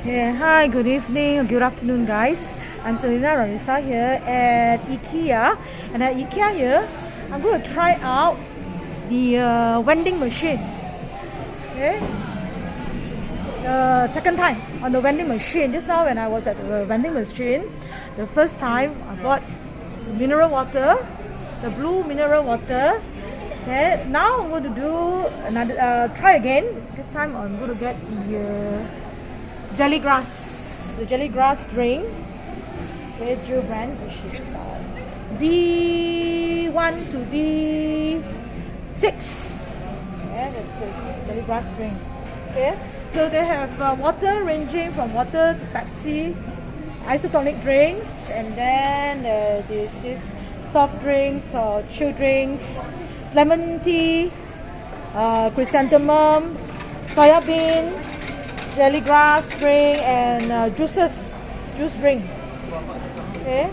Yeah, hi, good evening, good afternoon, guys. I'm Selina, Larisa here at Ikea, and at Ikea here, I'm going to try out the vending machine. Okay, second time on the vending machine. Just now, when I was at the vending machine, the first time I bought mineral water, the blue mineral water. Okay, now I'm going to do another try again. This time I'm going to get the jelly grass drink, okay, brand, which is D1 to D6. Yeah, that's this jelly grass drink. Okay, so they have water ranging from water to Pepsi, isotonic drinks, and then there's this soft drinks or chill drinks, lemon tea, chrysanthemum, soya bean, jelly grass drink, and juice drinks. Okay,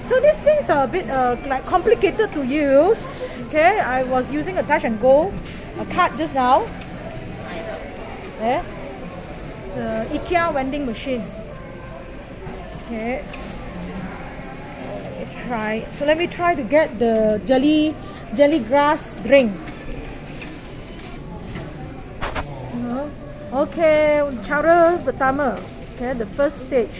so these things are a bit like complicated to use. Okay, I was using a touch and go card just now. Okay, the Ikea vending machine. Okay, let me try to get the jelly grass drink. Okay, cara pertama. Okay, the first stage.